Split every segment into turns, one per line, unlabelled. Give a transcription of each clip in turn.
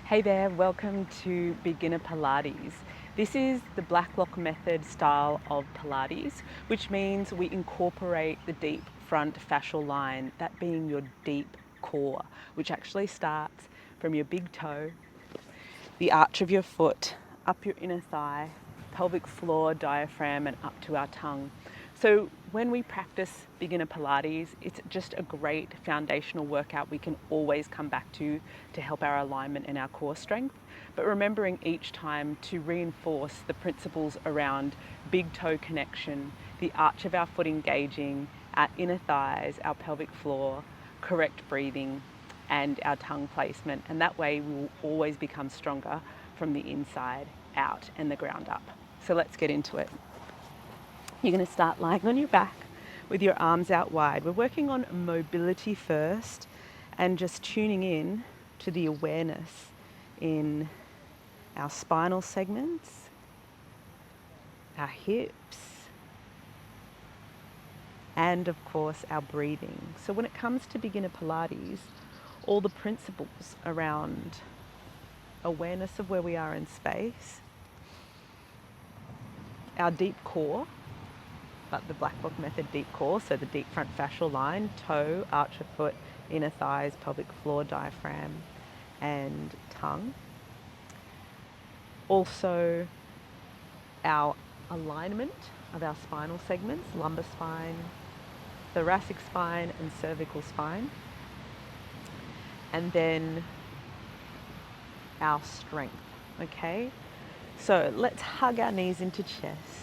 Hey there, welcome to Beginner Pilates. This is the Blacklock method style of Pilates, which means we incorporate the deep front fascial line, that being your deep core, which actually starts from your big toe, the arch of your foot, up your inner thigh, pelvic floor, diaphragm, and up to our tongue. So when we practice beginner Pilates, it's just a great foundational workout we can always come back to help our alignment and our core strength. But remembering each time to reinforce the principles around big toe connection, the arch of our foot engaging, our inner thighs, our pelvic floor, correct breathing, and our tongue placement. And that way we will always become stronger from the inside out and the ground up. So let's get into it. You're going to start lying on your back with your arms out wide. We're working on mobility first and just tuning in to the awareness in our spinal segments, our hips, and of course our breathing. So when it comes to beginner Pilates, all the principles around awareness of where we are in space, our deep core, but the Blacklock method deep core, so the deep front fascial line, toe, arch of foot, inner thighs, pelvic floor, diaphragm, and tongue. Also, our alignment of our spinal segments, lumbar spine, thoracic spine, and cervical spine. And then our strength, okay? So let's hug our knees into chest.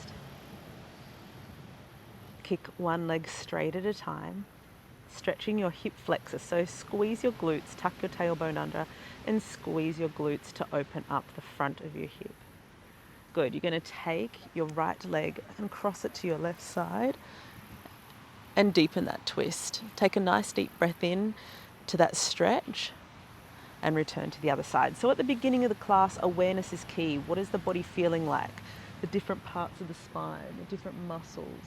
Kick one leg straight at a time, stretching your hip flexors. So squeeze your glutes, tuck your tailbone under, and squeeze your glutes to open up the front of your hip. Good. You're going to take your right leg and cross it to your left side and deepen that twist. Take a nice deep breath in to that stretch and return to the other side. So at the beginning of the class, awareness is key. What is the body feeling like? The different parts of the spine, the different muscles.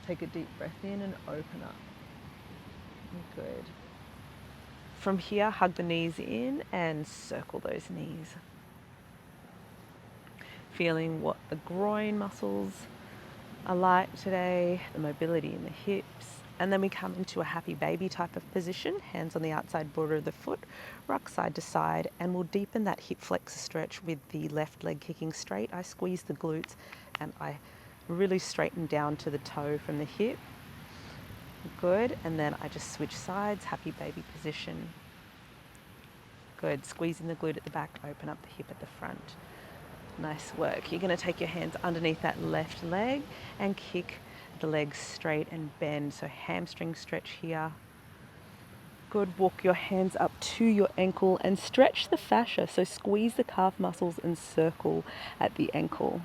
Take a deep breath in and open up. Good. From here, hug the knees in and circle those knees. Feeling what the groin muscles are like today, the mobility in the hips. And then we come into a happy baby type of position, hands on the outside border of the foot, rock side to side, and we'll deepen that hip flexor stretch with the left leg kicking straight. I squeeze the glutes and I really straighten down to the toe from the hip. Good. And then I just switch sides, happy baby position. Good. Squeezing the glute at the back, open up the hip at the front. Nice work. You're going to take your hands underneath that left leg and kick the legs straight and bend. So hamstring stretch here. Good. Walk your hands up to your ankle and stretch the fascia. So squeeze the calf muscles and circle at the ankle.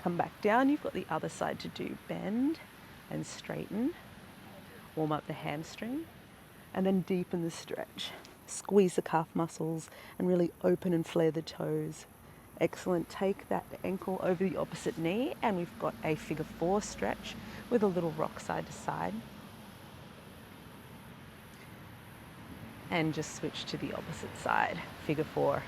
Come back down. You've got the other side to do. Bend and straighten. Warm up the hamstring and then deepen the stretch. Squeeze the calf muscles and really open and flare the toes. Excellent. Take that ankle over the opposite knee and we've got a figure 4 stretch with a little rock side to side. And just switch to the opposite side, figure 4.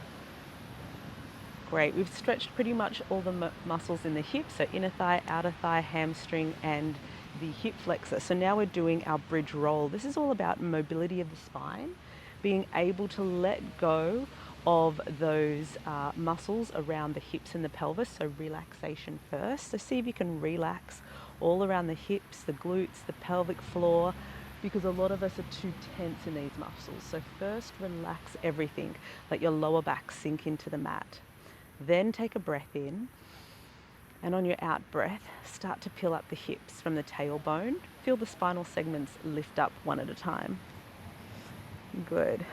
Great. We've stretched pretty much all the muscles in the hip, so inner thigh, outer thigh, hamstring, and the hip flexor. So now we're doing our bridge roll. This is all about mobility of the spine, being able to let go of those muscles around the hips and the pelvis. So relaxation first. So see if you can relax all around the hips, the glutes, the pelvic floor, because a lot of us are too tense in these muscles. So first relax everything. Let your lower back sink into the mat. Then take a breath in, and on your out breath, start to peel up the hips from the tailbone. Feel the spinal segments lift up one at a time. Good.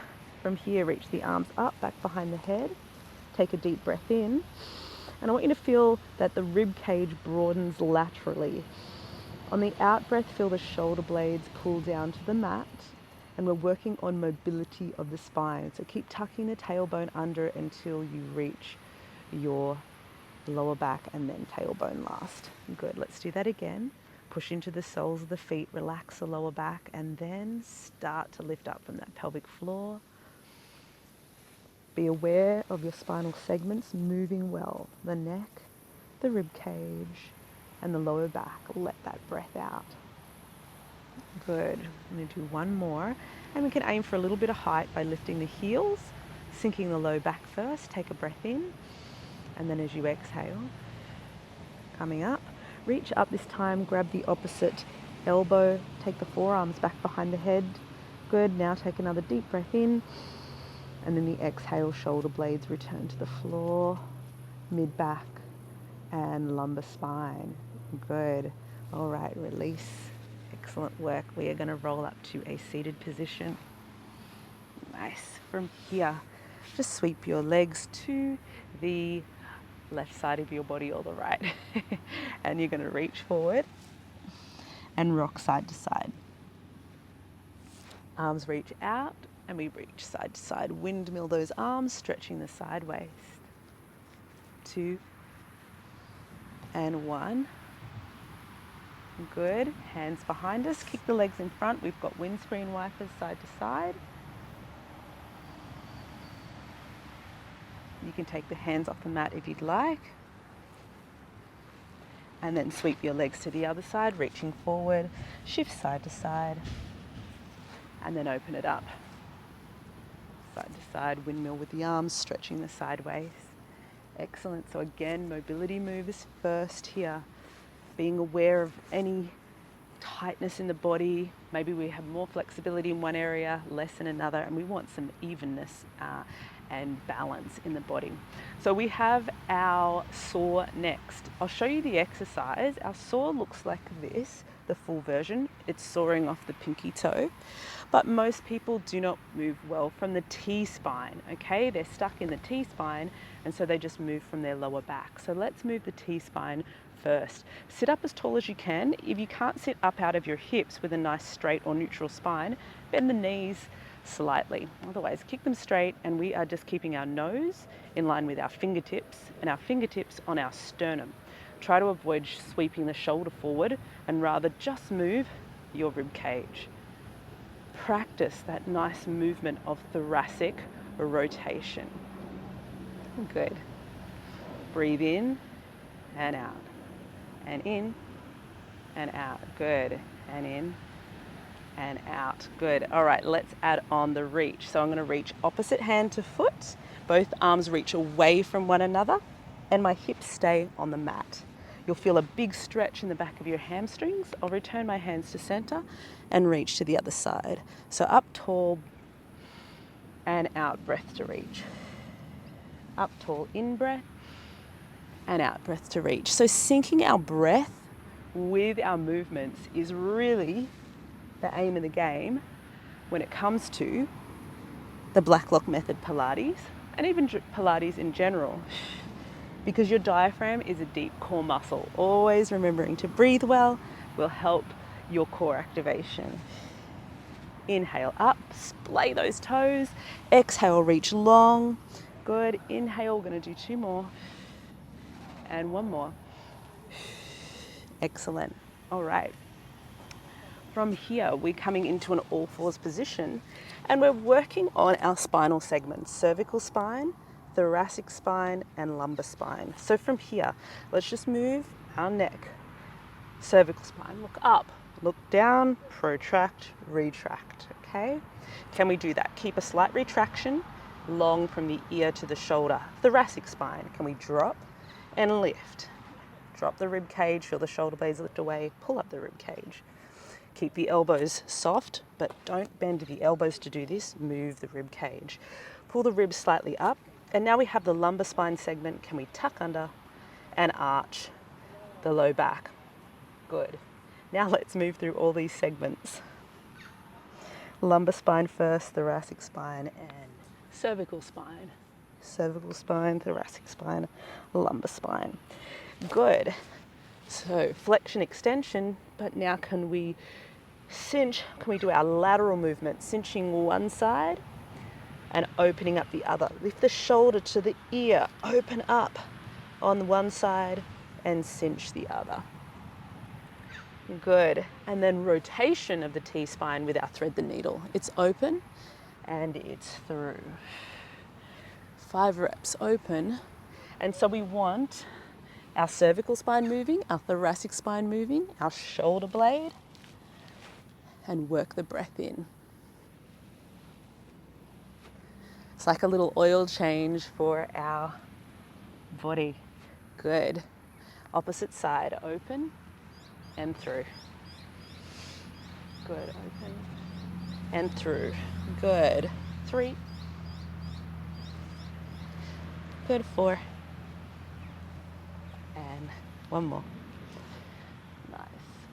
From here, reach the arms up, back behind the head. Take a deep breath in, and I want you to feel that the rib cage broadens laterally. On the out breath, feel the shoulder blades pull down to the mat, and we're working on mobility of the spine. So keep tucking the tailbone under until you reach your lower back and then tailbone last. Good. Let's do that again. Push into the soles of the feet, relax the lower back, and then start to lift up from that pelvic floor. Be aware of your spinal segments moving well. The neck, the rib cage, and the lower back. Let that breath out. Good. I'm going to do one more. And we can aim for a little bit of height by lifting the heels, sinking the low back first. Take a breath in. And then as you exhale, coming up, reach up this time, grab the opposite elbow, take the forearms back behind the head. Good. Now take another deep breath in. And then the exhale, shoulder blades return to the floor, mid back and lumbar spine. Good. All right, release. Excellent work. We are going to roll up to a seated position. Nice. From here, just sweep your legs to the left side of your body or the right. And you're going to reach forward and rock side to side. Arms reach out and we reach side to side. Windmill those arms, stretching the side waist. 2 and 1. Good. Hands behind us. Kick the legs in front. We've got windscreen wipers side to side. You can take the hands off the mat if you'd like. And then sweep your legs to the other side, reaching forward, shift side to side, and then open it up. Side to side, windmill with the arms, stretching the sideways. Excellent. So again, mobility moves first here. Being aware of any tightness in the body. Maybe we have more flexibility in one area, less in another, and we want some evenness and balance in the body. So we have our saw next. I'll show you the exercise. Our saw looks like this, the full version. It's sawing off the pinky toe, but most people do not move well from the T-spine, okay? They're stuck in the T-spine, and so they just move from their lower back. So let's move the T-spine first. Sit up as tall as you can. If you can't sit up out of your hips with a nice straight or neutral spine, bend the knees slightly. Otherwise, kick them straight, and we are just keeping our nose in line with our fingertips and our fingertips on our sternum. Try to avoid sweeping the shoulder forward and rather just move your rib cage. Practice that nice movement of thoracic rotation. Good. Breathe in and out. And in and out. Good. And in and out. Good. All right, let's add on the reach. So I'm going to reach opposite hand to foot. Both arms reach away from one another and my hips stay on the mat. You'll feel a big stretch in the back of your hamstrings. I'll return my hands to center and reach to the other side. So up tall and out, breath to reach. Up tall, in breath and out, breath to reach. So syncing our breath with our movements is really the aim of the game when it comes to the Blacklock method Pilates and even Pilates in general, because your diaphragm is a deep core muscle. Always remembering to breathe well will help your core activation. Inhale up, splay those toes. Exhale, reach long. Good. Inhale, we're going to do 2 more and 1 more. Excellent. All right. From here, we're coming into an all fours position and we're working on our spinal segments, cervical spine, thoracic spine, and lumbar spine. So from here, let's just move our neck. Cervical spine, look up, look down, protract, retract, okay? Can we do that? Keep a slight retraction, long from the ear to the shoulder. Thoracic spine, can we drop and lift? Drop the rib cage, feel the shoulder blades lift away, pull up the rib cage. Keep the elbows soft, but don't bend the elbows to do this. Move the rib cage. Pull the ribs slightly up. And now we have the lumbar spine segment. Can we tuck under and arch the low back? Good. Now let's move through all these segments. Lumbar spine first, thoracic spine, and cervical spine. Cervical spine, thoracic spine, lumbar spine. Good. So flexion, extension, but now can we cinch? Can we do our lateral movement, cinching one side and opening up the other? Lift the shoulder to the ear, open up on one side and cinch the other. Good. And then rotation of the T-spine with our thread the needle. It's open and it's through. 5 reps, open. And so we want our cervical spine moving, our thoracic spine moving, our shoulder blade, and work the breath in. It's like a little oil change for our body. Good. Opposite side, open and through. Good, open and through. Good. 3. Good, 4. And 1 more. Nice.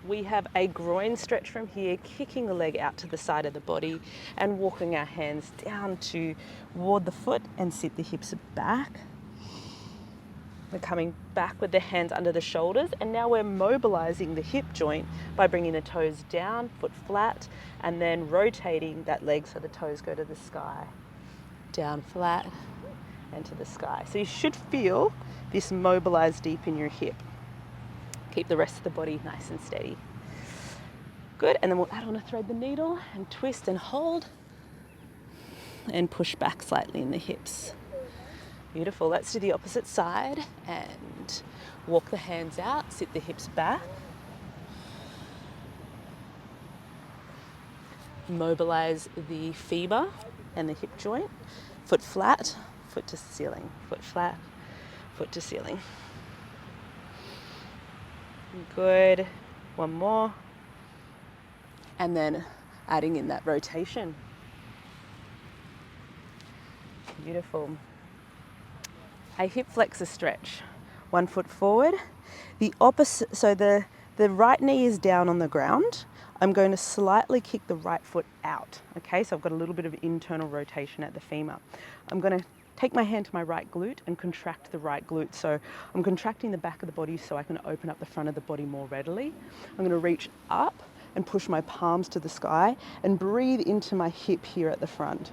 We have a groin stretch from here, kicking the leg out to the side of the body and walking our hands down toward the foot and sit the hips back. We're coming back with the hands under the shoulders, and now we're mobilizing the hip joint by bringing the toes down, foot flat, and then rotating that leg so the toes go to the sky. Down flat and to the sky. So you should feel this mobilize deep in your hip. Keep the rest of the body nice and steady. Good, and then we'll add on a thread the needle and twist and hold and push back slightly in the hips. Beautiful. Let's do the opposite side and walk the hands out, sit the hips back. Mobilize the femur and the hip joint. Foot flat, foot to ceiling. Foot flat, foot to ceiling. Good. 1 more. And then adding in that rotation. Beautiful. A hip flexor stretch. 1 foot forward. The opposite, so the right knee is down on the ground. I'm going to slightly kick the right foot out. Okay, so I've got a little bit of internal rotation at the femur. I'm going to take my hand to my right glute and contract the right glute. So I'm contracting the back of the body so I can open up the front of the body more readily. I'm going to reach up and push my palms to the sky and breathe into my hip here at the front.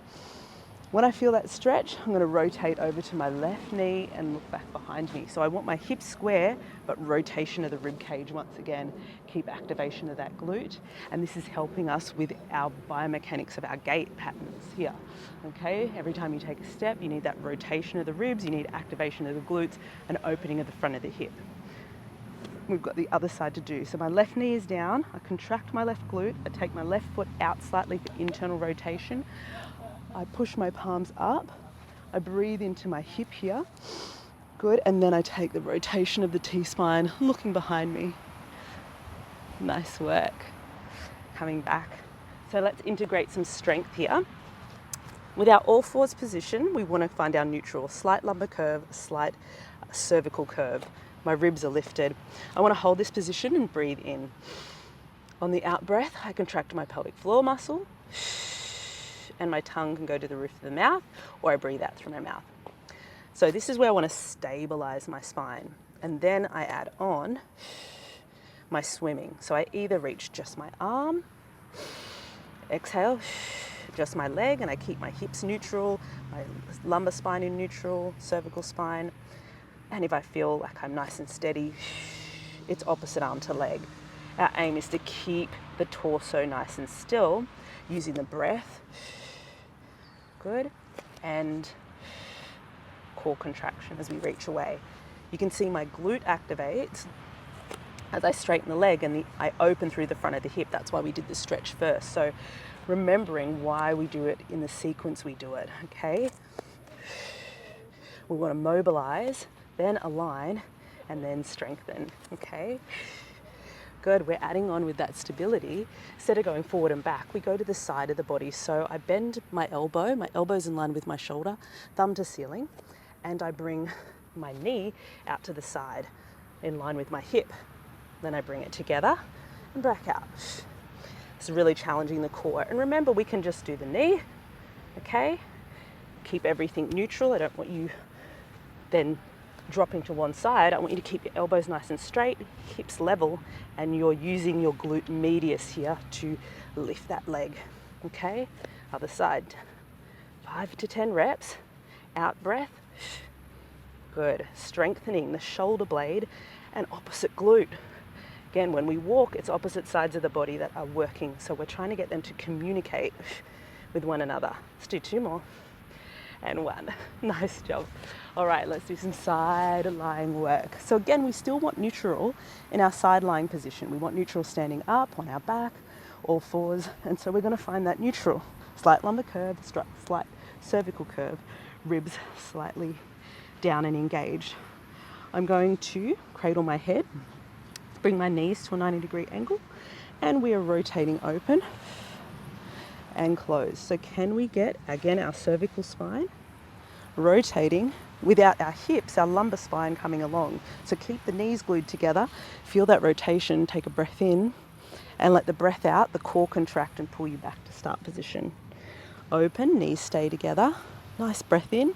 When I feel that stretch, I'm going to rotate over to my left knee and look back behind me. So I want my hips square, but rotation of the rib cage once again. Keep activation of that glute. And this is helping us with our biomechanics of our gait patterns here. Okay, every time you take a step, you need that rotation of the ribs, you need activation of the glutes and opening of the front of the hip. We've got the other side to do. So my left knee is down, I contract my left glute, I take my left foot out slightly for internal rotation. I push my palms up, I breathe into my hip here, good, and then I take the rotation of the T-spine, looking behind me. Nice work. Coming back. So let's integrate some strength here. With our all fours position, we want to find our neutral, slight lumbar curve, slight cervical curve. My ribs are lifted. I want to hold this position and breathe in. On the out breath, I contract my pelvic floor muscle, and my tongue can go to the roof of the mouth, or I breathe out through my mouth. So this is where I want to stabilize my spine. And then I add on my swimming. So I either reach just my arm, exhale, just my leg, and I keep my hips neutral, my lumbar spine in neutral, cervical spine. And if I feel like I'm nice and steady, it's opposite arm to leg. Our aim is to keep the torso nice and still using the breath. Good. And core contraction as we reach away. You can see my glute activates as I straighten the leg and I open through the front of the hip. That's why we did the stretch first. So remembering why we do it in the sequence we do it, okay? We want to mobilize, then align, and then strengthen, okay? Good, we're adding on with that stability. Instead of going forward and back, we go to the side of the body. So I bend my elbow's in line with my shoulder, thumb to ceiling, and I bring my knee out to the side in line with my hip. Then I bring it together and back out. It's really challenging the core. And remember, we can just do the knee, okay? Keep everything neutral. I don't want you then dropping to one side. I want you to keep your elbows nice and straight, hips level, and you're using your glute medius here to lift that leg, okay? Other side. 5 to 10 reps. Out breath. Good. Strengthening the shoulder blade and opposite glute. Again, when we walk, it's opposite sides of the body that are working, so we're trying to get them to communicate with one another. Let's do 2 more. and 1. Nice job. All right, let's do some side lying work. So again, we still want neutral in our side lying position. We want neutral standing up on our back, all fours. And so we're going to find that neutral. Slight lumbar curve, slight cervical curve, ribs slightly down and engaged. I'm going to cradle my head, bring my knees to a 90-degree angle, and we are rotating open and close. So can we get, again, our cervical spine rotating without our hips, our lumbar spine coming along. So keep the knees glued together, feel that rotation, take a breath in, and let the breath out, the core contract and pull you back to start position. Open, knees stay together, nice breath in,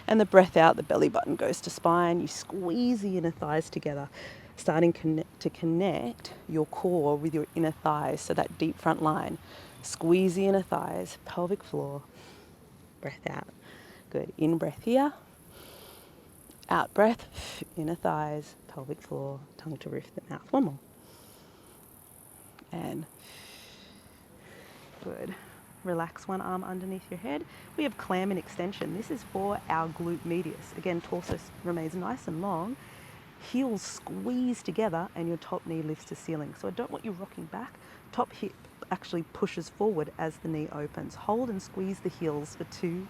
and the breath out, the belly button goes to spine, you squeeze the inner thighs together, starting to connect your core with your inner thighs, so that deep front line. Squeeze the inner thighs, pelvic floor, breath out. Good, in breath here, out breath, inner thighs, pelvic floor, tongue to roof the mouth. One more. And good. Relax one arm underneath your head. We have clam and extension. This is for our glute medius. Again, torso remains nice and long. Heels squeeze together and your top knee lifts to ceiling. So I don't want you rocking back. Top hip actually pushes forward as the knee opens. Hold and squeeze the heels for 2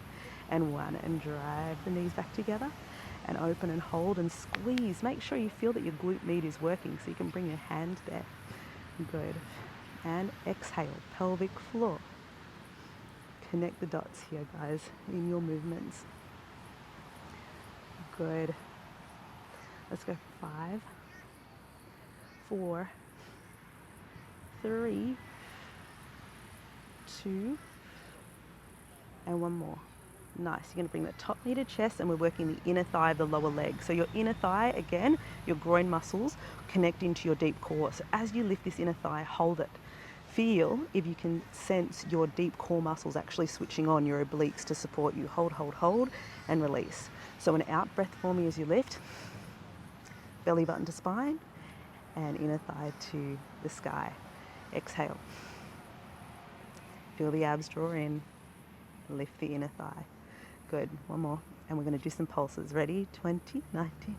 and 1 and drive the knees back together and open and hold and squeeze. Make sure you feel that your glute med is working, so you can bring your hand there. Good. And exhale, pelvic floor. Connect the dots here, guys, in your movements. Good. Let's go 5, 4, 3, 2, and 1 more. Nice. You're going to bring the top knee to chest, and we're working the inner thigh of the lower leg. So your inner thigh, again, your groin muscles connect into your deep core. So as you lift this inner thigh, hold it. Feel if you can sense your deep core muscles actually switching on, your obliques to support you. Hold, hold, hold, and release. So an out breath for me as you lift. Belly button to spine, and inner thigh to the sky. Exhale. Feel the abs draw in. Lift the inner thigh. Good. 1 more. And we're going to do some pulses. Ready? 20, 19, 17,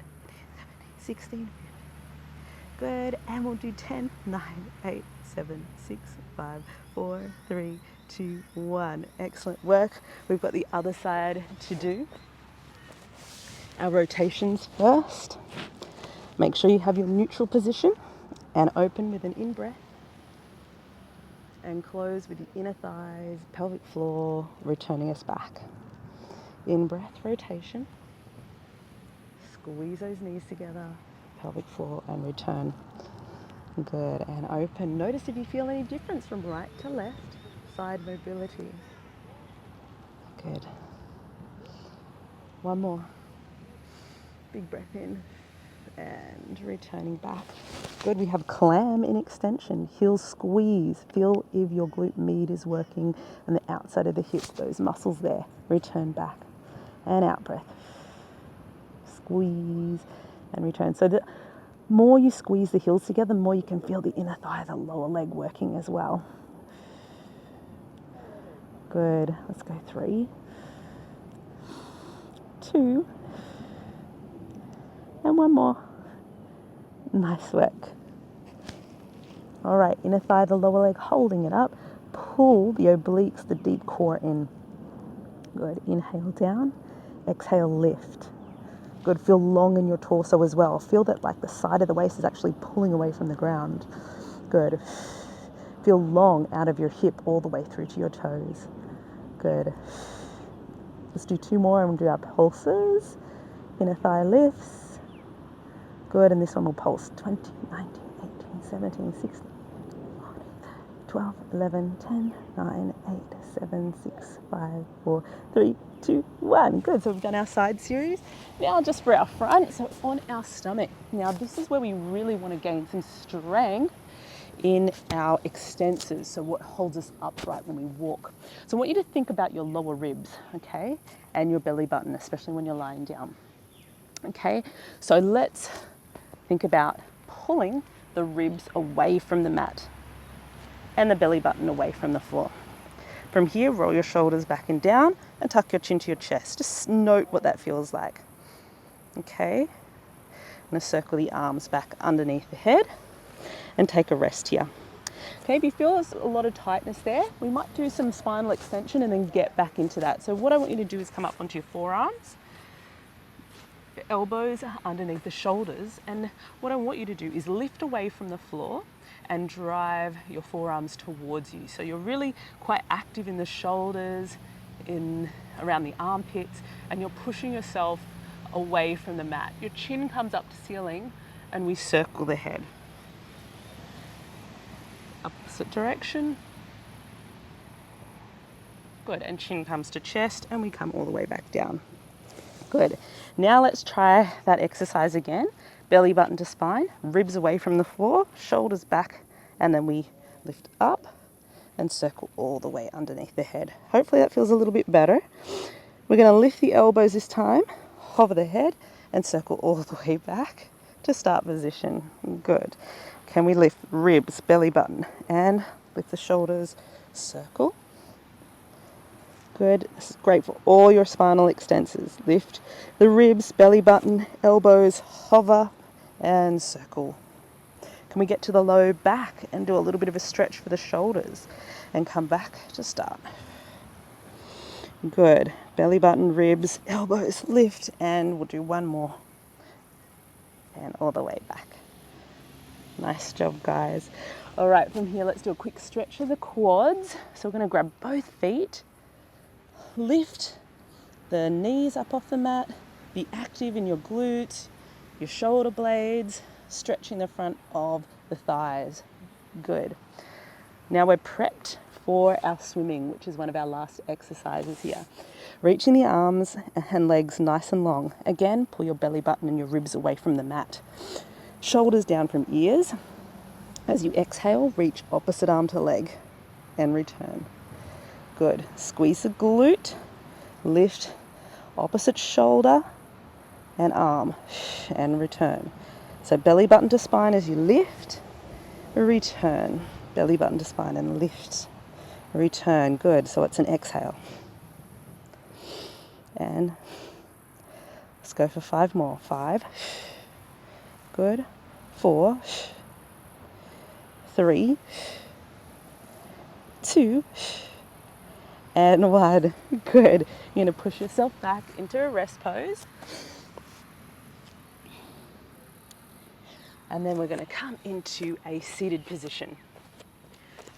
16. Good. And we'll do 10, 9, 8, 7, 6, 5, 4, 3, 2, 1. Excellent work. We've got the other side to do. Our rotations first. Make sure you have your neutral position and open with an in-breath. And close with the inner thighs, pelvic floor, returning us back. In-breath, rotation. Squeeze those knees together, pelvic floor, and return. Good, and open. Notice if you feel any difference from right to left, side mobility. Good. 1 more. Big breath in and returning back. Good, we have clam in extension, heels squeeze. Feel if your glute med is working and the outside of the hip, those muscles there. Return back and out breath. Squeeze and return. So the more you squeeze the heels together, the more you can feel the inner thigh, the lower leg working as well. Good, let's go 3, 2, and 1 more. Nice work. All right, inner thigh, the lower leg, holding it up. Pull the obliques, the deep core in. Good, inhale down, exhale lift. Good, feel long in your torso as well. Feel that like the side of the waist is actually pulling away from the ground. Good. Feel long out of your hip all the way through to your toes. Good. Let's do 2 more and we'll do our pulses. Inner thigh lifts. Good, and this one will pulse. 20, 19, 18, 17, 16, 12, 11, 10, 9, 8, 7, 6, 5, 4, 3, 2, 1. Good, so we've done our side series. Now just for our front, so on our stomach. Now this is where we really want to gain some strength in our extensors, so what holds us upright when we walk. So I want you to think about your lower ribs, okay, and your belly button, especially when you're lying down. Okay, so let's think about pulling the ribs away from the mat and the belly button away from the floor. From here, roll your shoulders back and down and tuck your chin to your chest. Just note what that feels like. Okay. I'm going to circle the arms back underneath the head and take a rest here. Okay, if you feel there's a lot of tightness there, we might do some spinal extension and then get back into that. So what I want you to do is come up onto your forearms, your elbows underneath the shoulders, and what I want you to do is lift away from the floor and drive your forearms towards you. So you're really quite active in the shoulders, around the armpits, and you're pushing yourself away from the mat. Your chin comes up to ceiling and we circle the head. Opposite direction. Good, and chin comes to chest and we come all the way back down. Good. Now let's try that exercise again. Belly button to spine, ribs away from the floor, shoulders back, and then we lift up and circle all the way underneath the head. Hopefully that feels a little bit better. We're going to lift the elbows this time, hover the head, and circle all the way back to start position. Good. Can we lift ribs, belly button, and lift the shoulders, circle. Good. This is great for all your spinal extensors. Lift the ribs, belly button, elbows, hover, and circle. Can we get to the low back and do a little bit of a stretch for the shoulders and come back to start? Good. Belly button, ribs, elbows, lift, and we'll do one more. And all the way back. Nice job, guys. All right, from here, let's do a quick stretch of the quads. So we're going to grab both feet, lift the knees up off the mat, be active in your glutes, your shoulder blades, stretching the front of the thighs. Good. Now we're prepped for our swimming, which is one of our last exercises here. Reaching the arms and legs nice and long. Again, pull your belly button and your ribs away from the mat. Shoulders down from ears. As you exhale, reach opposite arm to leg and return. Good. Squeeze the glute, lift opposite shoulder and arm and return. So belly button to spine as you lift, return. Belly button to spine and lift, return. Good. So it's an exhale. And let's go for 5 more. 5. Good. 4. 3. 2. And 1. Good. You're going to push yourself back into a rest pose. And then we're going to come into a seated position.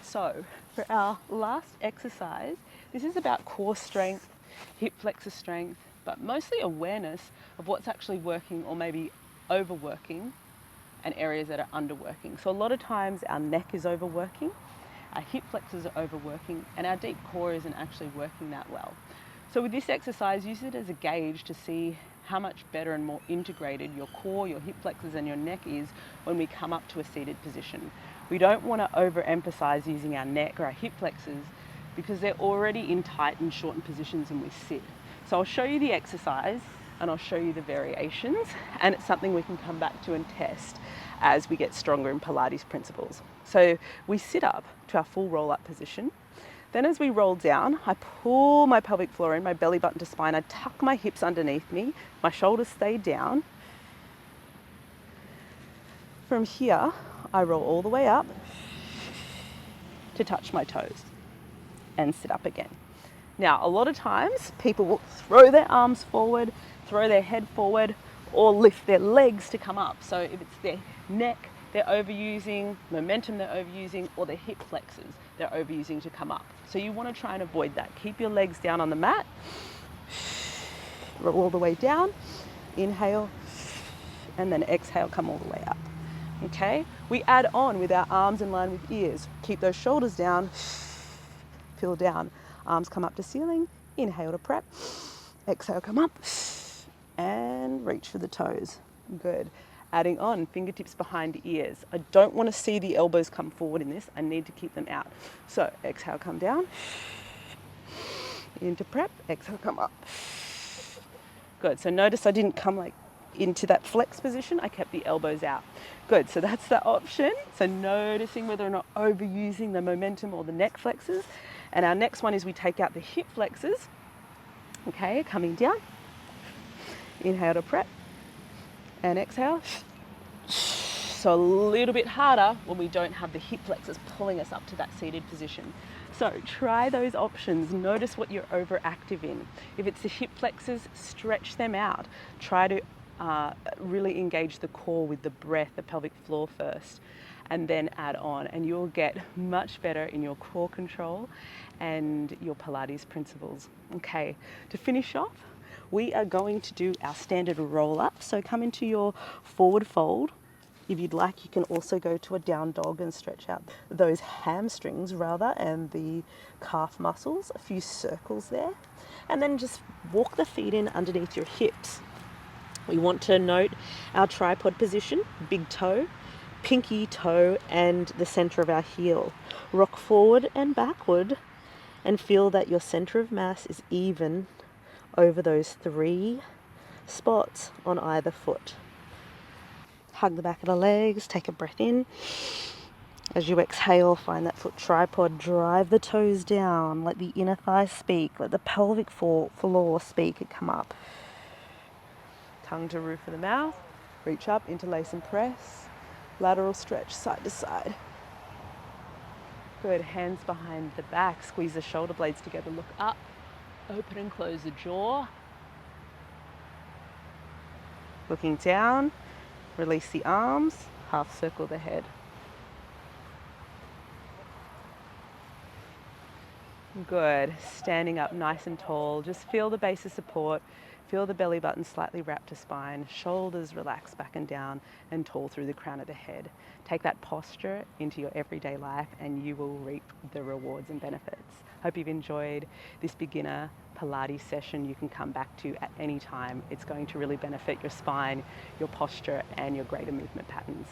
So for our last exercise, this is about core strength, hip flexor strength, but mostly awareness of what's actually working or maybe overworking and areas that are underworking. So a lot of times our neck is overworking, our hip flexors are overworking, and our deep core isn't actually working that well. So with this exercise, use it as a gauge to see how much better and more integrated your core, your hip flexors and your neck is when we come up to a seated position. We don't want to overemphasize using our neck or our hip flexors because they're already in tight and shortened positions when we sit. So I'll show you the exercise and I'll show you the variations, and it's something we can come back to and test as we get stronger in Pilates principles. So we sit up to our full roll-up position. Then as we roll down, I pull my pelvic floor in, my belly button to spine. I tuck my hips underneath me. My shoulders stay down. From here, I roll all the way up to touch my toes and sit up again. Now, a lot of times people will throw their arms forward, throw their head forward, or lift their legs to come up. So if it's their neck they're overusing, momentum they're overusing, or their hip flexors they're overusing to come up. So you want to try and avoid that. Keep your legs down on the mat. Roll all the way down. Inhale, and then exhale, come all the way up. Okay? We add on with our arms in line with ears. Keep those shoulders down. Feel down. Arms come up to ceiling. Inhale to prep. Exhale, come up. And reach for the toes. Good. Adding on, fingertips behind ears. I don't want to see the elbows come forward in this. I need to keep them out. So exhale, come down. Into prep. Exhale, come up. Good. So notice I didn't come like into that flex position, I kept the elbows out. Good, so that's the option. So noticing whether or not overusing the momentum or the neck flexors. And our next one is we take out the hip flexors. Okay, coming down. Inhale to prep and exhale. So a little bit harder when we don't have the hip flexors pulling us up to that seated position. So try those options. Notice what you're overactive in. If it's the hip flexors, stretch them out. Try to really engage the core with the breath, the pelvic floor first, and then add on. And you'll get much better in your core control and your Pilates principles. Okay, to finish off, we are going to do our standard roll up. So come into your forward fold. If you'd like, you can also go to a down dog and stretch out those hamstrings rather and the calf muscles, a few circles there. And then just walk the feet in underneath your hips. We want to note our tripod position, big toe, pinky toe, and the center of our heel. Rock forward and backward and feel that your center of mass is even over those 3 spots on either foot. Hug the back of the legs, take a breath in. As you exhale, find that foot tripod, drive the toes down, let the inner thighs speak, let the pelvic floor speak and come up. Tongue to roof of the mouth, reach up, interlace and press, lateral stretch side to side. Good, hands behind the back, squeeze the shoulder blades together, look up, open and close the jaw. Looking down, release the arms, half circle the head. Good, standing up nice and tall, just feel the base of support, feel the belly button slightly wrapped to spine, shoulders relax back and down and tall through the crown of the head. Take that posture into your everyday life and you will reap the rewards and benefits. Hope you've enjoyed this beginner Pilates session you can come back to at any time. It's going to really benefit your spine, your posture and your greater movement patterns.